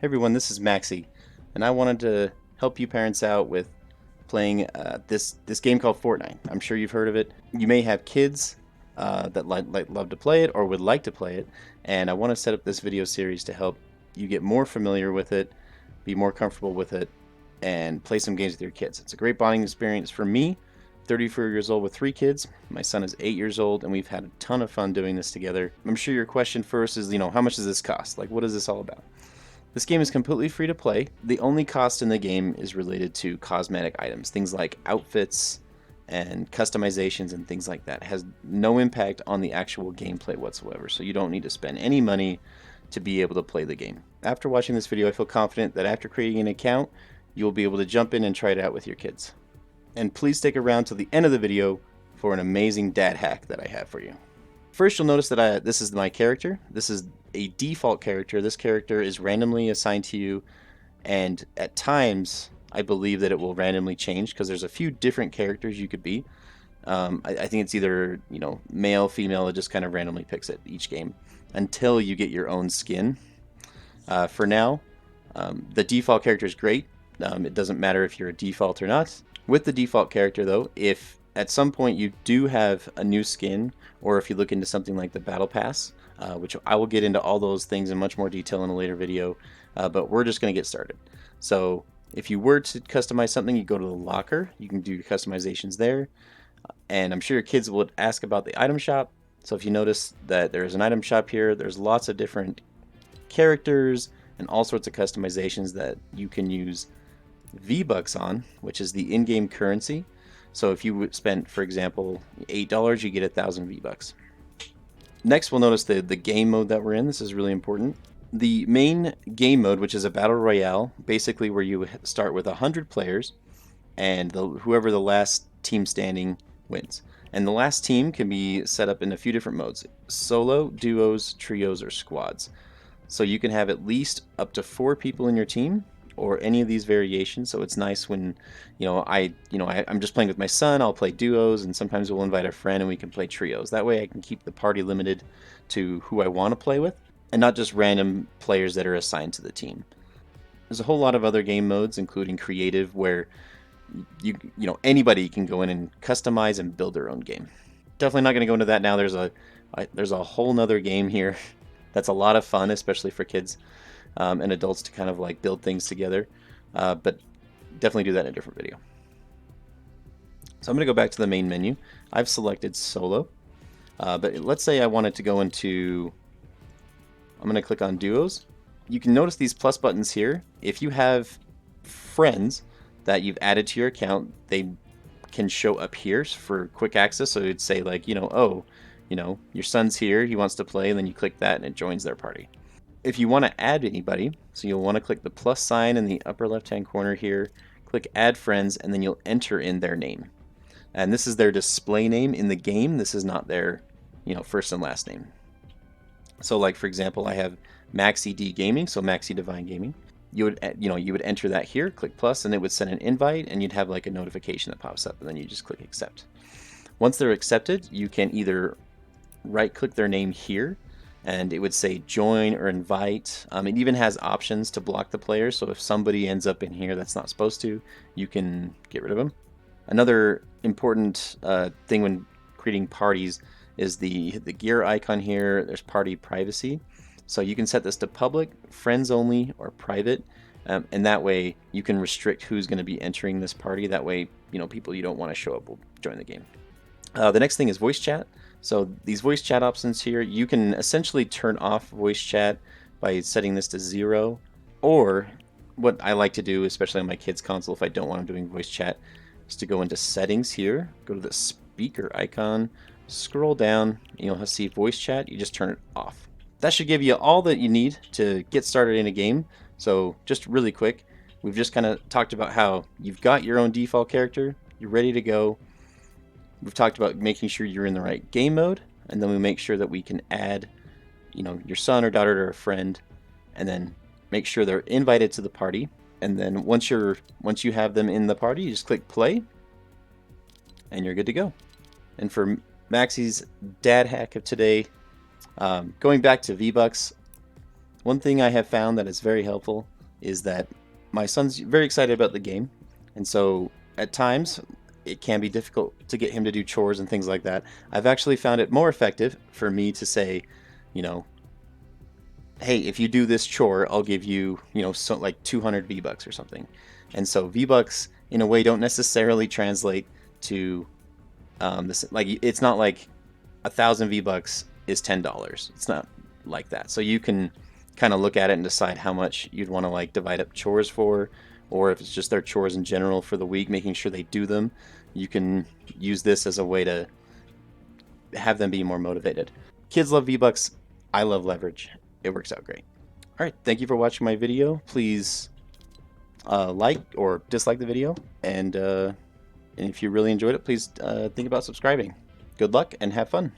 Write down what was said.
Hey everyone, this is Maxi, and I wanted to help you parents out with playing this game called Fortnite. I'm sure you've heard of it. You may have kids that love to play it or would like to play it, and I want to set up this video series to help you get more familiar with it, be more comfortable with it, and play some games with your kids. It's a great bonding experience for me. 34 years old with 3 kids. My son is 8 years old, and we've had a ton of fun doing this together. I'm sure your question first is, how much does this cost? Like, what is this all about? This game is completely free to play. The only cost in the game is related to cosmetic items, things like outfits and customizations and things like that. It has no impact on the actual gameplay whatsoever, so you don't need to spend any money to be able to play the game. After watching this video, I feel confident that after creating an account, you'll be able to jump in and try it out with your kids. And please stick around till the end of the video for an amazing dad hack that I have for you. First, you'll notice that this is my character. This is a default character. This character is randomly assigned to you, and at times I believe that it will randomly change because there's a few different characters you could be. I think it's either male, female. It just kind of randomly picks it each game until you get your own skin. For now, the default character is great. It doesn't matter if you're a default or not. With the default character, though, if at some point you do have a new skin, or if you look into something like the Battle Pass, which I will get into all those things in much more detail in a later video, but we're just going to get started. So if you were to customize something, you go to the locker, you can do your customizations there, and I'm sure your kids will ask about the item shop. So if you notice that there's an item shop here, there's lots of different characters and all sorts of customizations that you can use V-Bucks on, which is the in-game currency. So if you spent, for example, $8, you get 1,000 V-Bucks. Next, we'll notice the game mode that we're in. This is really important. The main game mode, which is a battle royale, basically where you start with 100 players, and whoever the last team standing wins. And the last team can be set up in a few different modes: solo, duos, trios, or squads. So you can have at least up to 4 people in your team, or any of these variations. So it's nice when I'm just playing with my son, I'll play duos, and sometimes we'll invite a friend and we can play trios. That way I can keep the party limited to who I want to play with and not just random players that are assigned to the team. There's a whole lot of other game modes, including creative, where anybody can go in and customize and build their own game. Definitely not going to go into that now. There's a whole nother game here that's a lot of fun, especially for kids and adults to kind of like build things together, but definitely do that in a different video. So I'm going to go back to the main menu. I've selected solo, but let's say I wanted to go into, I'm going to click on duos. You can notice these plus buttons here. If you have friends that you've added to your account, they can show up here for quick access. So it'd say like, your son's here, he wants to play, and then you click that and it joins their party. If you want to add anybody, so you'll want to click the plus sign in the upper left hand corner here, click add friends, and then you'll enter in their name. And this is their display name in the game. This is not their first and last name. So like, for example, I have Maxi D Gaming, so Maxi Divine Gaming. You would enter that here, click plus, and it would send an invite, and you'd have like a notification that pops up, and then you just click accept. Once they're accepted, you can either right click their name here, and it would say join or invite. It even has options to block the players, so if somebody ends up in here that's not supposed to, you can get rid of them. Another important thing when creating parties is the gear icon here. There's party privacy. So you can set this to public, friends only, or private, and that way you can restrict who's going to be entering this party. That way, people you don't want to show up will join the game. The next thing is voice chat. So these voice chat options here, you can essentially turn off voice chat by setting this to 0, or what I like to do, especially on my kids' console if I don't want them doing voice chat, is to go into settings here, go to the speaker icon, scroll down, you'll see voice chat, you just turn it off. That should give you all that you need to get started in a game. So just really quick, we've just kind of talked about how you've got your own default character, you're ready to go. We've talked about making sure you're in the right game mode, and then we make sure that we can add, your son or daughter or a friend, and then make sure they're invited to the party. And then once you have them in the party, you just click play, and you're good to go. And for Maxi's dad hack of today, going back to V-Bucks, One thing I have found that is very helpful is that my son's very excited about the game, and so at times it can be difficult to get him to do chores and things like that. I've actually found it more effective for me to say, you know, hey, if you do this chore, I'll give you, so like 200 V-Bucks or something. And so V-Bucks in a way don't necessarily translate to this, like it's not like 1,000 V-Bucks is $10. It's not like that. So you can kind of look at it and decide how much you'd want to like divide up chores for, or if it's just their chores in general for the week, making sure they do them. You can use this as a way to have them be more motivated. Kids love V-Bucks. I love leverage. It works out great. All right, thank you for watching my video. Please like or dislike the video, and if you really enjoyed it, please think about subscribing. Good luck and have fun.